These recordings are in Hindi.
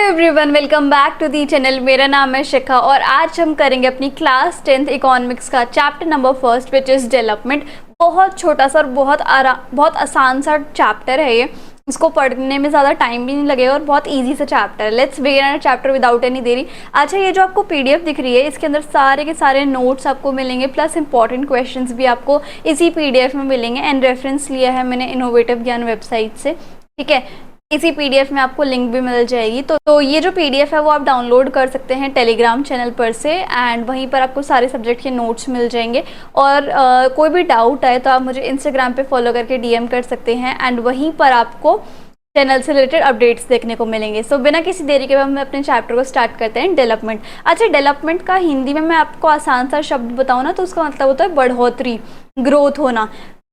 Everyone, welcome back to the channel. मेरा नाम है शिखा और आज हम करेंगे अपनी क्लास 10th इकोनॉमिक्स का chapter number first which is development. बहुत छोटा सा और बहुत आसान सा चैप्टर है ये। इसको पढ़ने में ज़्यादा टाइम भी नहीं लगेगा और बहुत इजी सा चैप्टर है। Let's begin our chapter without any देरी। अच्छा, ये जो आपको पीडीएफ दिख रही है इसके अंदर सारे के सारे नोट्स आपको मिलेंगे, प्लस इंपॉर्टेंट क्वेश्चंस भी आपको इसी पीडीएफ में मिलेंगे। एंड रेफरेंस लिया है मैंने इनोवेटिव ज्ञान वेबसाइट से, ठीक है। इसी पीडीएफ में आपको लिंक भी मिल जाएगी। तो ये जो पीडीएफ है वो आप डाउनलोड कर सकते हैं टेलीग्राम चैनल पर से, एंड वहीं पर आपको सारे सब्जेक्ट के नोट्स मिल जाएंगे। और कोई भी डाउट आए तो आप मुझे इंस्टाग्राम पे फॉलो करके डीएम कर सकते हैं, एंड वहीं पर आपको चैनल से रिलेटेड अपडेट्स देखने को मिलेंगे। सो बिना किसी देरी के हम अपने चैप्टर को स्टार्ट करते हैं। डेवलपमेंट। अच्छा, डेवलपमेंट का हिंदी में मैं आपको आसान सा शब्द बताऊँ ना तो उसका मतलब होता है बढ़ोतरी, ग्रोथ होना।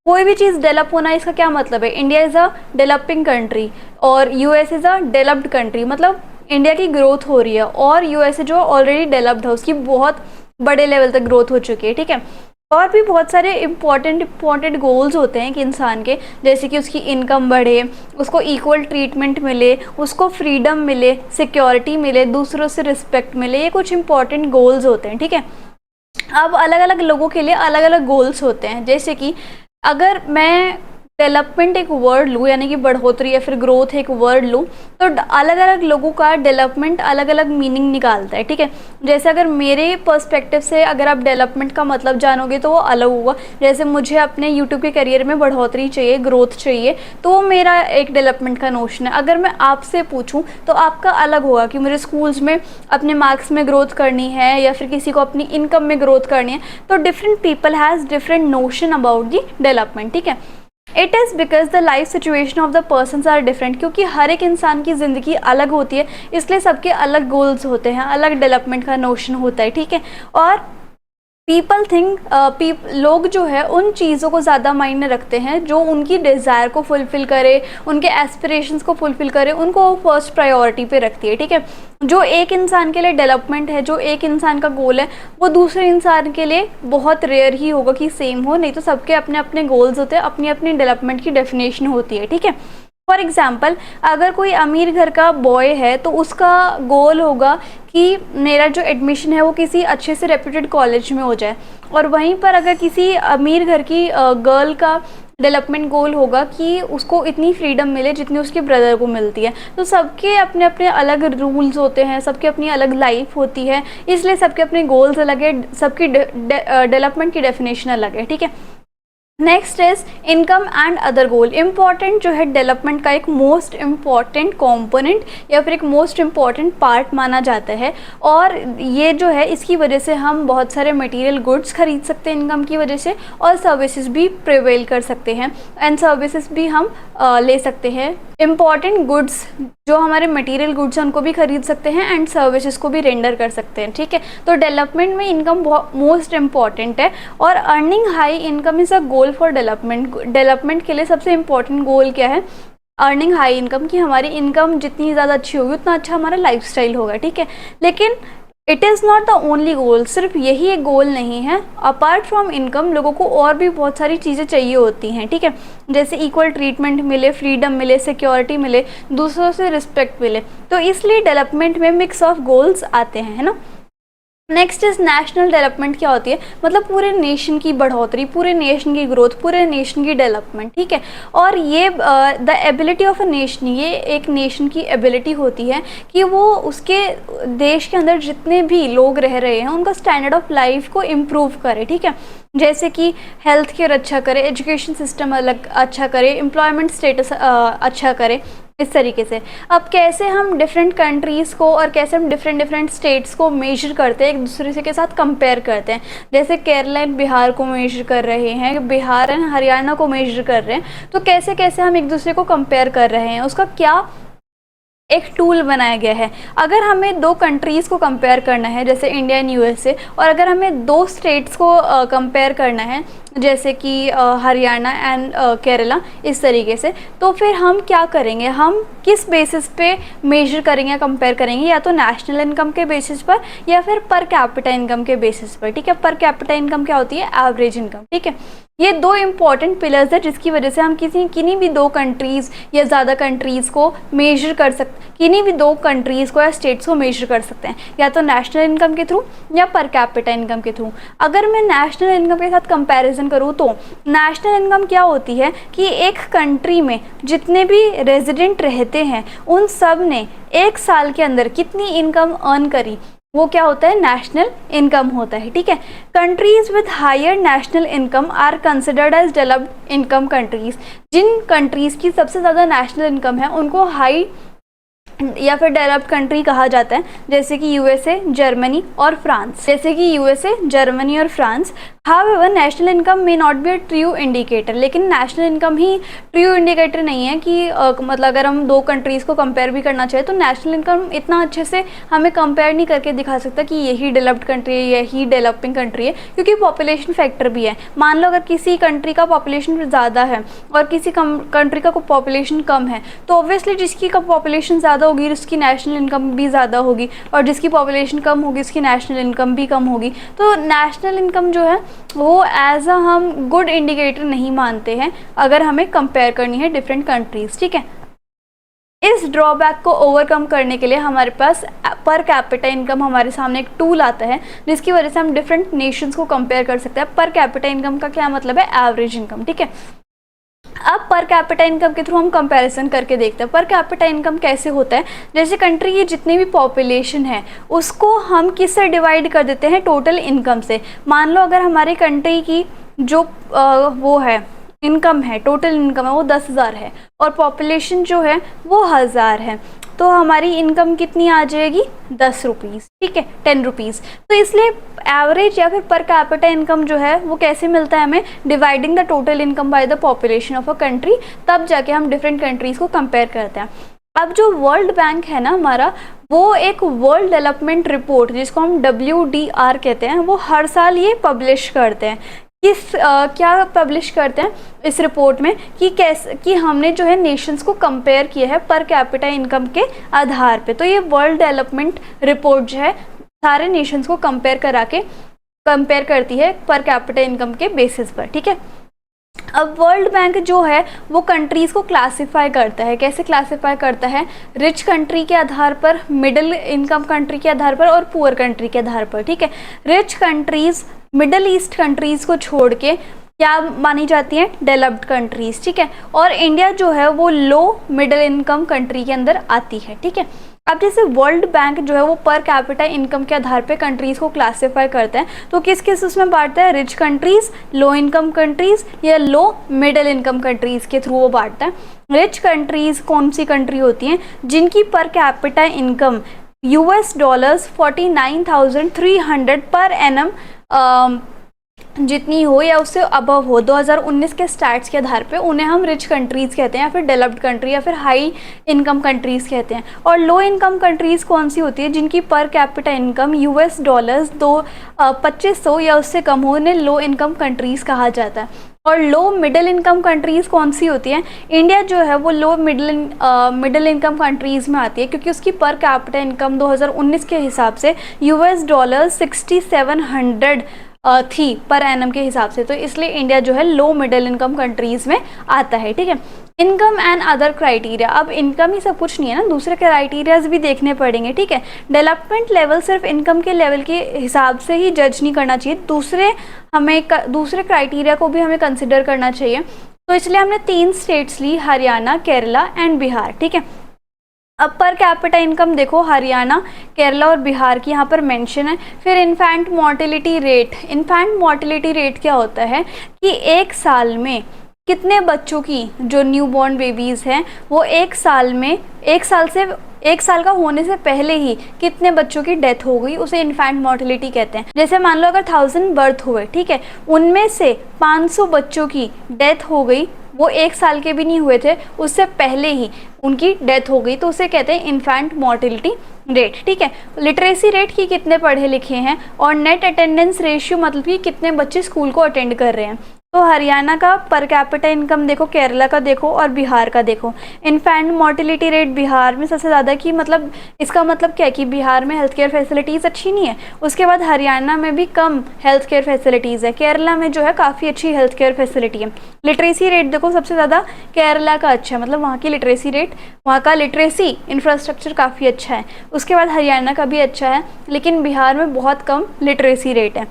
कोई भी चीज़ डेवलप होना, इसका क्या मतलब है? India is a developing country और US is a developed country. मतलब इंडिया की ग्रोथ हो रही है और यूएसए जो ऑलरेडी डेवलप्ड है उसकी बहुत बड़े लेवल तक ग्रोथ हो चुकी है, ठीक है। और भी बहुत सारे इम्पॉर्टेंट गोल्स होते हैं कि इंसान के, जैसे कि उसकी इनकम बढ़े, उसको इक्वल ट्रीटमेंट मिले, उसको फ्रीडम मिले, सिक्योरिटी मिले, दूसरों से रिस्पेक्ट मिले। ये कुछ इंपॉर्टेंट गोल्स होते हैं, ठीक है। अब अलग अलग लोगों के लिए अलग अलग गोल्स होते हैं। जैसे कि अगर मैं डेवलपमेंट एक वर्ड लूँ, यानी कि बढ़ोतरी या फिर ग्रोथ एक वर्ड लूँ, तो अलग अलग लोगों का डेवलपमेंट अलग अलग मीनिंग निकालता है, ठीक है। जैसे अगर मेरे पर्सपेक्टिव से अगर आप डेवलपमेंट का मतलब जानोगे तो वो अलग होगा। जैसे मुझे अपने यूट्यूब के करियर में बढ़ोतरी चाहिए, ग्रोथ चाहिए, तो वो मेरा एक डेवलपमेंट का नोशन है। अगर मैं आपसे पूछूँ तो आपका अलग होगा कि मुझे स्कूल्स में अपने मार्क्स में ग्रोथ करनी है या फिर किसी को अपनी इनकम में ग्रोथ करनी है। तो different people has different notion about the development, ठीक है। It is because the life situation of the persons are different. क्योंकि हर एक इंसान की ज़िंदगी अलग होती है, इसलिए सबके अलग गोल्स होते हैं, अलग डेवलपमेंट का नोशन होता है, ठीक है। और पीपल थिंक लोग जो है उन चीज़ों को ज़्यादा मायने रखते हैं जो उनकी डिज़ायर को फुलफ़िल करे, उनके एस्पिरेशंस को फुलफ़िल करे, उनको फर्स्ट प्रायोरिटी पे रखती है, ठीक है। जो एक इंसान के लिए डेवलपमेंट है, जो एक इंसान का गोल है, वो दूसरे इंसान के लिए बहुत रेयर ही होगा कि सेम हो, नहीं तो सबके अपने अपने गोल्स होते हैं, अपनी अपनी डेवलपमेंट की डेफिनेशन होती है, ठीक है। फॉर एग्ज़ाम्पल, अगर कोई अमीर घर का बॉय है तो उसका गोल होगा कि मेरा जो एडमिशन है वो किसी अच्छे से रेप्यूटेड कॉलेज में हो जाए। और वहीं पर अगर किसी अमीर घर की गर्ल का डेवलपमेंट गोल होगा कि उसको इतनी फ्रीडम मिले जितनी उसके ब्रदर को मिलती है। तो सबके अपने अपने अलग रूल्स होते हैं, सबकी अपनी अलग लाइफ होती है, इसलिए सबके अपने गोल्स अलग है, सबकी डेवलपमेंट की डेफिनेशन अलग है, ठीक है। Next is income and other goal. Important जो है डेवलपमेंट का एक मोस्ट इम्पॉर्टेंट कंपोनेंट या फिर एक मोस्ट इम्पॉर्टेंट पार्ट माना जाता है। और ये जो है इसकी वजह से हम बहुत सारे मटेरियल गुड्स खरीद सकते हैं इनकम की वजह से, और सर्विसेज भी प्रिवेल कर सकते हैं, एंड सर्विसेज भी हम ले सकते हैं। इम्पॉर्टेंट गुड्स जो हमारे मटेरियल गुड्स हैं उनको भी खरीद सकते हैं एंड सर्विसेज को भी रेंडर कर सकते हैं, ठीक है। तो डेवलपमेंट में इनकम बहुत मोस्ट इम्पॉर्टेंट है। और earning high income is a goal for development. Development के लिए सबसे इम्पॉर्टेंट गोल क्या है? अर्निंग हाई इनकम, कि हमारी इनकम जितनी ज़्यादा अच्छी होगी उतना अच्छा हमारा लाइफस्टाइल होगा, ठीक है। लेकिन it is not the only goal. सिर्फ यही एक गोल नहीं है। अपार्ट फ्रॉम इनकम लोगों को और भी बहुत सारी चीज़ें चाहिए होती हैं, ठीक है। जैसे इक्वल ट्रीटमेंट मिले, फ्रीडम मिले, सिक्योरिटी मिले, दूसरों से रिस्पेक्ट मिले। तो इसलिए डेवलपमेंट में मिक्स ऑफ गोल्स आते हैं, है ना। Next is national development. क्या होती है? मतलब पूरे नेशन की बढ़ोतरी, पूरे नेशन की ग्रोथ, पूरे नेशन की डेवलपमेंट, ठीक है। और ये the ability of a nation, ये एक नेशन की एबिलिटी होती है कि वो उसके देश के अंदर जितने भी लोग रह रहे हैं उनका स्टैंडर्ड ऑफ लाइफ को इम्प्रूव करे, ठीक है। जैसे कि हेल्थ केयर अच्छा करे, एजुकेशन सिस्टम अलग अच्छा करे, एम्प्लॉयमेंट स्टेटस अच्छा करे, इस तरीके से। अब कैसे हम डिफरेंट कंट्रीज़ को और कैसे हम डिफरेंट स्टेट्स को मेजर करते हैं, एक दूसरे से के साथ कंपेयर करते हैं। जैसे केरला एंड बिहार को मेजर कर रहे हैं, बिहार एंड हरियाणा को मेजर कर रहे हैं, तो कैसे कैसे हम एक दूसरे को कंपेयर कर रहे हैं, उसका क्या एक टूल बनाया गया है। अगर हमें दो कंट्रीज़ को कंपेयर करना है, जैसे इंडिया एंड यूएसए, और अगर हमें दो स्टेट्स को कंपेयर करना है, जैसे कि हरियाणा एंड केरला, इस तरीके से। तो फिर हम क्या करेंगे, हम किस बेसिस पे मेजर करेंगे, कंपेयर करेंगे, या तो नेशनल इनकम के बेसिस पर या फिर पर कैपिटा इनकम के बेसिस पर, ठीक है। पर कैपिटा इनकम क्या होती है, एवरेज इनकम, ठीक है। ये दो इंपॉर्टेंट पिलर्स है जिसकी वजह से हम किन्हीं भी दो कंट्रीज़ या ज़्यादा कंट्रीज़ को मेजर कर सकते, किन्हीं भी दो कंट्रीज़ को या स्टेट्स को मेजर कर सकते हैं, या तो नेशनल इनकम के थ्रू या पर कैपिटा इनकम के थ्रू। अगर मैं नेशनल इनकम के साथ कंपैरिजन करूँ तो नेशनल इनकम क्या होती है कि एक कंट्री में जितने भी रेजिडेंट रहते हैं उन सब ने एक साल के अंदर कितनी इनकम अर्न करी, वो क्या होता है, नेशनल इनकम होता है, ठीक है। Countries with higher national income are considered as developed income countries. जिन कंट्रीज की सबसे ज़्यादा नेशनल इनकम है उनको हाई या फिर डेवलप्ड कंट्री कहा जाता है, जैसे कि यूएसए, जर्मनी और फ्रांस, जैसे कि यूएसए, जर्मनी और France. However national income may not be a true indicator, लेकिन नेशनल इनकम ही ट्रू इंडिकेटर नहीं है कि मतलब अगर हम दो कंट्रीज़ को कंपेयर भी करना चाहे तो नेशनल इनकम इतना अच्छे से हमें कंपेयर नहीं करके दिखा सकता कि यही डेवलप्ड कंट्री है, यही डेवलपिंग कंट्री है, क्योंकि पॉपुलेशन फैक्टर भी है। मान लो अगर किसी कंट्री का पॉपुलेशन ज़्यादा है और किसी कंट्री का पॉपुलेशन कम है, तो ऑब्वियसली जिसकी का पॉपुलेशन ज़्यादा होगी उसकी नेशनल इनकम भी ज़्यादा होगी, और जिसकी पॉपुलेशन कम होगी उसकी नेशनल इनकम भी कम होगी। तो नेशनल इनकम जो है वो एज अ हम गुड इंडिकेटर नहीं मानते हैं अगर हमें कंपेयर करनी है डिफरेंट कंट्रीज, ठीक है। इस ड्रॉबैक को ओवरकम करने के लिए हमारे पास पर कैपिटा इनकम हमारे सामने एक टूल आता है जिसकी वजह से हम डिफरेंट नेशंस को कंपेयर कर सकते हैं। पर कैपिटा इनकम का क्या मतलब है, एवरेज इनकम, ठीक है। अब पर कैपिटा इनकम के थ्रू हम कंपैरिजन करके देखते हैं पर कैपिटा इनकम कैसे होता है। जैसे कंट्री की जितनी भी पॉपुलेशन है उसको हम किससे डिवाइड कर देते हैं, टोटल इनकम से। मान लो अगर हमारी कंट्री की जो वो है इनकम है, टोटल इनकम है वो 10,000 है और पॉपुलेशन जो है वो 1000 है, तो हमारी इनकम कितनी आ जाएगी, 10 रुपीज़, ठीक है, 10 रुपीज़। तो इसलिए एवरेज या फिर पर कैपिटा इनकम जो है वो कैसे मिलता है हमें, dividing the total income by the population of a country, तब जाके हम डिफरेंट कंट्रीज़ को कंपेयर करते हैं। अब जो वर्ल्ड बैंक है ना हमारा, वो एक वर्ल्ड डेवलपमेंट रिपोर्ट जिसको हम WDR कहते हैं, वो हर साल ये पब्लिश करते हैं। क्या पब्लिश करते हैं इस रिपोर्ट में कि कैसे कि हमने जो है नेशंस को कंपेयर किया है पर कैपिटा इनकम के आधार पे। तो ये वर्ल्ड डेवलपमेंट रिपोर्ट जो है सारे नेशंस को कंपेयर करती है पर कैपिटा इनकम के बेसिस पर, ठीक है। अब वर्ल्ड बैंक जो है वो कंट्रीज़ को क्लासिफाई करता है, कैसे क्लासिफाई करता है, रिच कंट्री के आधार पर, मिडिल इनकम कंट्री के आधार पर और पुअर कंट्री के आधार पर, ठीक है। Rich countries middle east countries को छोड़ के क्या मानी जाती हैं, डेवलप्ड कंट्रीज़, ठीक है। और इंडिया जो है वो लो मिडिल इनकम कंट्री के अंदर आती है, ठीक है। अब जैसे वर्ल्ड बैंक जो है वो पर कैपिटा इनकम के आधार पे कंट्रीज़ को क्लासिफाई करते हैं, तो किस किस उसमें बांटता है, rich countries, low income countries या लो मिडिल इनकम कंट्रीज़ के थ्रू वो बांटता है। रिच कंट्रीज़ कौन सी कंट्री होती हैं, जिनकी पर कैपिटा इनकम $49,300 पर एनम जितनी हो या उससे अबव हो 2019 के स्टैट्स के आधार पे, उन्हें हम रिच कंट्रीज़ कहते हैं या फिर डेवलप्ड कंट्री या फिर हाई इनकम कंट्रीज़ कहते हैं। और लो इनकम कंट्रीज़ कौन सी होती है, जिनकी पर कैपिटा इनकम $2500 या उससे कम हो, उन्हें लो इनकम कंट्रीज़ कहा जाता है। और लो मिडिल इनकम कंट्रीज़ कौन सी होती हैं, इंडिया जो है वो लो मिडिल इनकम कंट्रीज़ में आती है, क्योंकि उसकी पर कैपिटा इनकम 2019 के हिसाब से $6700 थी पर एनम के हिसाब से, तो इसलिए इंडिया जो है लो मिडिल इनकम कंट्रीज़ में आता है, ठीक है। इनकम एंड अदर क्राइटेरिया, अब इनकम ही सब कुछ नहीं है ना, दूसरे क्राइटेरियाज भी देखने पड़ेंगे, ठीक है। डेवलपमेंट लेवल सिर्फ इनकम के लेवल के हिसाब से ही जज नहीं करना चाहिए, दूसरे क्राइटेरिया को भी हमें कंसिडर करना चाहिए। तो इसलिए हमने 3 स्टेट्स ली, हरियाणा, केरला एंड बिहार, ठीक है। अब पर कैपिटा इनकम देखो, हरियाणा, केरला और बिहार की यहाँ पर मेंशन है। फिर infant mortality rate, infant mortality rate क्या होता है कि एक साल में कितने बच्चों की, जो न्यू बॉर्न बेबीज़ हैं, वो एक साल का होने से पहले ही कितने बच्चों की डेथ हो गई, उसे इन्फेंट मोर्टेलिटी कहते हैं। जैसे मान लो अगर 1000 बर्थ हुए, ठीक है, उनमें से 500 बच्चों की डेथ हो गई, वो एक साल के भी नहीं हुए थे, उससे पहले ही उनकी डेथ हो गई, तो उसे कहते हैं इन्फेंट मोर्टेलिटी रेट, ठीक है। लिटरेसी रेट की कितने पढ़े लिखे हैं, और नेट अटेंडेंस रेशियो मतलब कि कितने बच्चे स्कूल को अटेंड कर रहे हैं। तो हरियाणा का पर कैपिटा इनकम देखो, केरला का देखो और बिहार का देखो। इन्फेंट मोर्टिलिटी रेट बिहार में सबसे ज़्यादा की मतलब इसका मतलब क्या है कि बिहार में हेल्थ केयर फैसिलिटीज़ अच्छी नहीं है। उसके बाद हरियाणा में भी कम हेल्थ केयर फैसिलिटीज़ है, केरला में जो है काफ़ी अच्छी हेल्थ केयर फैसिलिटी है। लिटरेसी रेट देखो सबसे ज़्यादा केरला का अच्छा है, मतलब वहाँ की लिटरेसी रेट, वहाँ का लिटरेसी इंफ्रास्ट्रक्चर काफ़ी अच्छा है। उसके बाद हरियाणा का भी अच्छा है, लेकिन बिहार में बहुत कम लिटरेसी रेट है।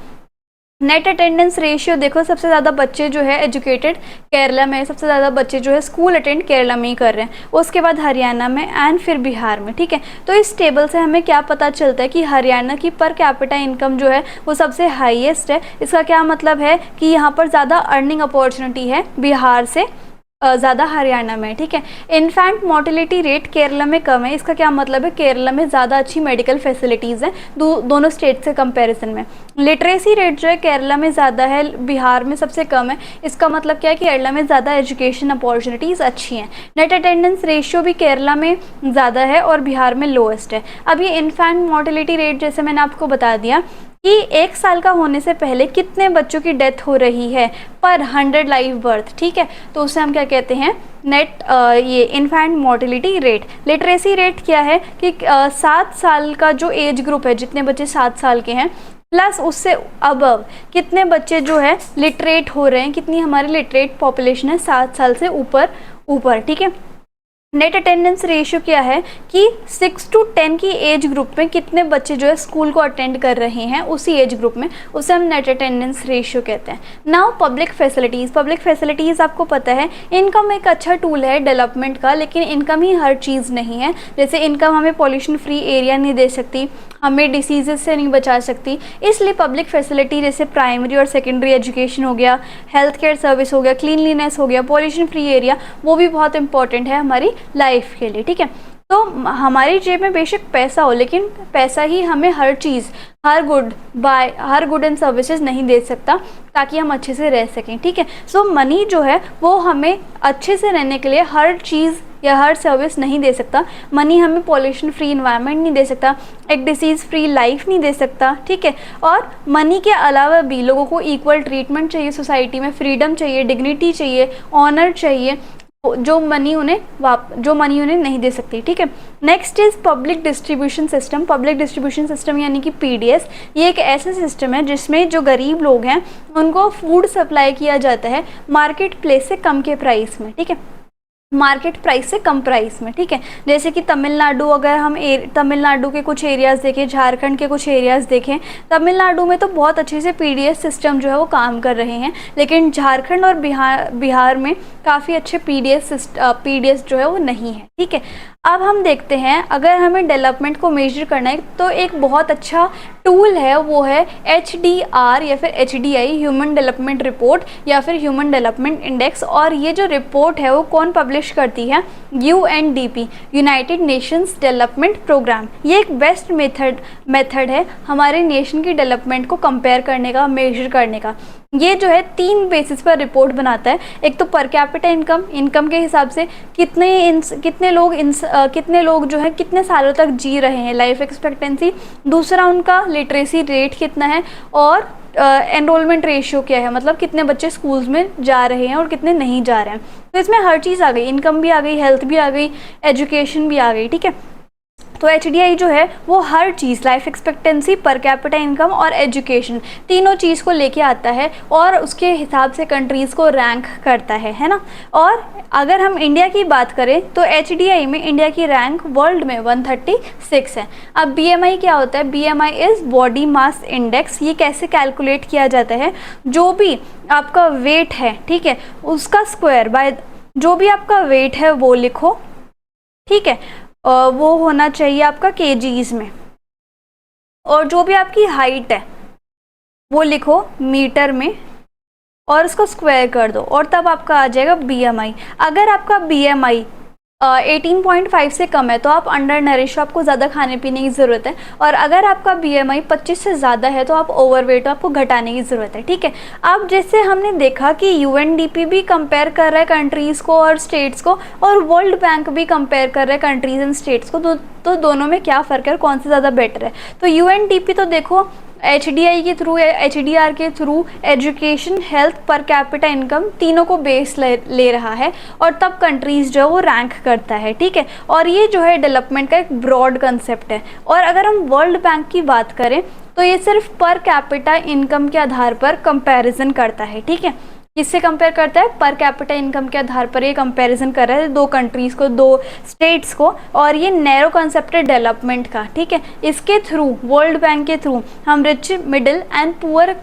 नेट अटेंडेंस रेशियो देखो, सबसे ज़्यादा बच्चे जो है एजुकेटेड केरला में, सबसे ज़्यादा बच्चे जो है स्कूल अटेंड केरला में ही कर रहे हैं, उसके बाद हरियाणा में एंड फिर बिहार में। ठीक है, तो इस टेबल से हमें क्या पता चलता है कि हरियाणा की पर कैपिटा इनकम जो है वो सबसे हाईएस्ट है। इसका क्या मतलब है कि यहाँ पर ज़्यादा अर्निंग अपॉर्चुनिटी है बिहार से ज़्यादा हरियाणा में। ठीक है, इन्फेंट मोर्टिलिटी रेट केरला में कम है। इसका क्या मतलब है, केरला में ज़्यादा अच्छी मेडिकल फैसिलिटीज़ हैं दोनों स्टेट से कंपैरिजन में। लिटरेसी रेट जो है केरला में ज़्यादा है, बिहार में सबसे कम है। इसका मतलब क्या है कि केरला में ज़्यादा एजुकेशन अपॉर्चुनिटीज़ अच्छी हैं। नेट अटेंडेंस रेशियो भी केरला में ज़्यादा है और बिहार में लोएस्ट है। अब ये इन्फेंट मोर्टिलिटी रेट जैसे मैंने आपको बता दिया कि 1 साल का होने से पहले कितने बच्चों की डेथ हो रही है पर 100 लाइव बर्थ। ठीक है, तो उसे हम क्या कहते हैं, नेट ये infant mortality rate. Literacy rate क्या है कि 7 साल का जो एज ग्रुप है, जितने बच्चे 7 साल के हैं प्लस उससे अबव कितने बच्चे जो है लिटरेट हो रहे हैं, कितनी हमारी लिटरेट पॉपुलेशन है 7 साल से ऊपर। ठीक है, नेट अटेंडेंस रेशियो क्या है कि 6 to 10 की एज ग्रुप में कितने बच्चे जो है स्कूल को अटेंड कर रहे हैं उसी एज ग्रुप में, उसे हम नेट अटेंडेंस रेशियो कहते हैं। नाउ पब्लिक फैसिलिटीज़ आपको पता है इनकम एक अच्छा टूल है डेवलपमेंट का, लेकिन इनकम ही हर चीज़ नहीं है। जैसे इनकम हमें पॉल्यूशन फ्री एरिया नहीं दे सकती, हमें डिसीजेज से नहीं बचा सकती, इसलिए पब्लिक फैसिलिटी जैसे प्राइमरी और सेकेंडरी एजुकेशन हो गया, हेल्थ केयर सर्विस हो गया, क्लीनलीनेस हो गया, पॉल्यूशन फ्री एरिया, वो भी बहुत इंपॉर्टेंट है हमारी लाइफ के लिए। ठीक है, तो हमारी जेब में बेशक पैसा हो, लेकिन पैसा ही हमें हर चीज़, हर गुड एंड सर्विसेज नहीं दे सकता ताकि हम अच्छे से रह सकें। ठीक है, सो मनी जो है वो हमें अच्छे से रहने के लिए हर चीज़ या हर सर्विस नहीं दे सकता। मनी हमें पॉल्यूशन फ्री इन्वायरमेंट नहीं दे सकता, एक डिसीज़ फ्री लाइफ नहीं दे सकता। ठीक है, और मनी के अलावा भी लोगों को इक्वल ट्रीटमेंट चाहिए सोसाइटी में, फ्रीडम चाहिए, डिग्निटी चाहिए, ऑनर चाहिए, जो मनी उन्हें नहीं दे सकती। ठीक है, next is public distribution system यानी कि पीडीएस। ये एक ऐसा सिस्टम है जिसमें जो गरीब लोग हैं उनको फूड सप्लाई किया जाता है मार्केट प्लेस से कम के प्राइस में। ठीक है, मार्केट प्राइस से कम प्राइस में। ठीक है, जैसे कि तमिलनाडु, अगर हम तमिलनाडु के कुछ एरियाज़ देखें, झारखंड के कुछ एरियाज़ देखें, तमिलनाडु में तो बहुत अच्छे से पीडीएस सिस्टम जो है वो काम कर रहे हैं, लेकिन झारखंड और बिहार में काफ़ी अच्छे पीडीएस जो है वो नहीं है। ठीक है, अब हम देखते हैं अगर हमें डेवलपमेंट को मेजर करना है तो एक बहुत अच्छा टूल है, वो है HDR या फिर HDI, ह्यूमन डेवलपमेंट रिपोर्ट या फिर ह्यूमन डेवलपमेंट इंडेक्स। और ये जो रिपोर्ट है वो कौन पब्लिश करती है, UNDP, United Nations Development Programme. ये एक बेस्ट मेथड है हमारे नेशन की डेवलपमेंट को कंपेयर करने का, मेजर करने का। ये जो है 3 बेसिस पर रिपोर्ट बनाता है। एक तो पर कैपिटा इनकम के हिसाब से कितने लोग जो है कितने सालों तक जी रहे हैं, लाइफ एक्सपेक्टेंसी। दूसरा उनका लिटरेसी रेट कितना है, और एनरोलमेंट रेशियो क्या है, मतलब कितने बच्चे स्कूल्स में जा रहे हैं और कितने नहीं जा रहे हैं। तो इसमें हर चीज़ आ गई, इनकम भी आ गई, हेल्थ भी आ गई, एजुकेशन भी आ गई। ठीक है, तो HDI जो है वो हर चीज़, life expectancy, per capita income और एजुकेशन, तीनों चीज़ को लेके आता है और उसके हिसाब से कंट्रीज़ को रैंक करता है ना। और अगर हम इंडिया की बात करें तो HDI में इंडिया की रैंक वर्ल्ड में 136 है। अब BMI क्या होता है, BMI is body mass index. ये कैसे कैलकुलेट किया जाता है, जो भी आपका वेट है, ठीक है, उसका स्क्वायर बाय जो भी आपका वेट है वो लिखो। ठीक है, वो होना चाहिए आपका केजीज में, और जो भी आपकी हाइट है वो लिखो मीटर में और उसको स्क्वायर कर दो, और तब आपका आ जाएगा BMI। अगर आपका BMI 18.5 से कम है तो आप अंडर नरिश हो, आपको ज़्यादा खाने पीने की ज़रूरत है। और अगर आपका BMI 25 से ज़्यादा है तो आप ओवरवेट हो, आपको घटाने की ज़रूरत है। ठीक है, अब जैसे हमने देखा कि UNDP भी कंपेयर कर रहा है कंट्रीज़ को और स्टेट्स को, और वर्ल्ड बैंक भी कंपेयर कर रहा है कंट्रीज़ एंड स्टेट्स को, तो दोनों में क्या फ़र्क है, कौन सा ज़्यादा बेटर है। तो UNDP तो देखो HDI के थ्रू, HDR के थ्रू एजुकेशन, हेल्थ, पर कैपिटा इनकम तीनों को बेस ले रहा है और तब कंट्रीज़ जो है वो रैंक करता है, ठीक है। और ये जो है डेवलपमेंट का एक ब्रॉड कंसेप्ट है। और अगर हम वर्ल्ड बैंक की बात करें तो ये सिर्फ पर कैपिटा इनकम के आधार पर कंपैरिजन करता है, ठीक है। किससे कंपेयर करता है? पर कैपिटा इनकम के आधार पर ये कंपैरिजन कर रहा है दो कंट्रीज़ को, दो स्टेट्स को, और ये नैरो कंसेप्ट है डेवलपमेंट का, ठीक है। इसके थ्रू, वर्ल्ड बैंक के थ्रू हम rich, middle and poor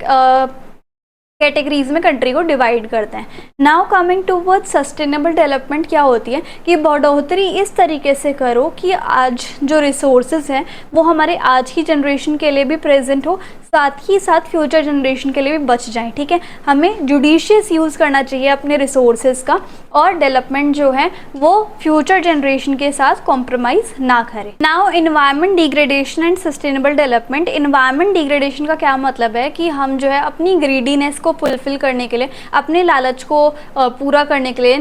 categories में कंट्री को डिवाइड करते हैं। Now coming towards sustainable development क्या होती है कि बढ़ोतरी इस तरीके से करो कि आज जो रिसोर्सेज हैं वो हमारे आज की जनरेशन के लिए भी प्रेजेंट हो, साथ ही साथ फ्यूचर जनरेशन के लिए भी बच जाएं, ठीक है। हमें जुडिशियस यूज़ करना चाहिए अपने रिसोर्सेज का, और डेवलपमेंट जो है वो फ्यूचर जनरेशन के साथ कॉम्प्रोमाइज़ ना करे। Now environment degradation and sustainable development. Environment degradation का क्या मतलब है कि हम जो है अपनी ग्रीडीनेस को फुलफिल करने के लिए, अपने लालच को पूरा करने के लिए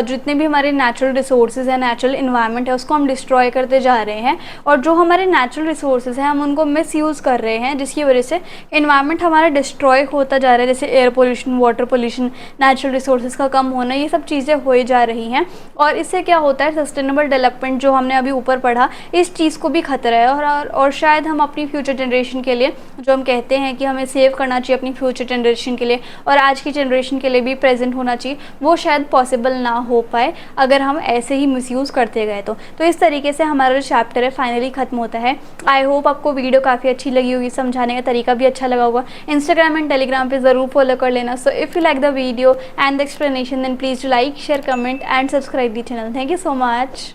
जितने भी हमारे नेचुरल रिसोर्सेज हैं, नेचुरल इन्वायरमेंट है, उसको हम डिस्ट्रॉय करते जा रहे हैं। और जो हमारे नेचुरल रिसोर्सेज हैं हम उनको मिस यूज़ कर रहे हैं, जिसकी वजह से इन्वायरमेंट हमारा डिस्ट्रॉय होता जा रहा है। जैसे air pollution, water pollution, natural resources का कम होना, ये सब चीज़ें हो जा रही हैं। और इससे क्या होता है, सस्टेनेबल डेवलपमेंट जो हमने अभी ऊपर पढ़ा, इस चीज़ को भी खतरा है। और शायद हम अपनी फ्यूचर जनरेशन के लिए, जो हम कहते हैं कि हमें सेव करना चाहिए अपनी फ्यूचर जनरेशन के लिए और आज की जनरेशन के लिए भी प्रेजेंट होना चाहिए, वो शायद पॉसिबल ना हो पाए अगर हम ऐसे ही मिसयूज़ करते गए तो इस तरीके से हमारा जो चैप्टर है फाइनली खत्म होता है। आई होप आपको वीडियो काफ़ी अच्छी लगी होगी, समझाने का तरीका भी अच्छा लगा होगा। इंस्टाग्राम एंड टेलीग्राम पे ज़रूर फॉलो कर लेना। So if you like the video and the explanation then please like, share, comment and subscribe the channel. Thank you so much.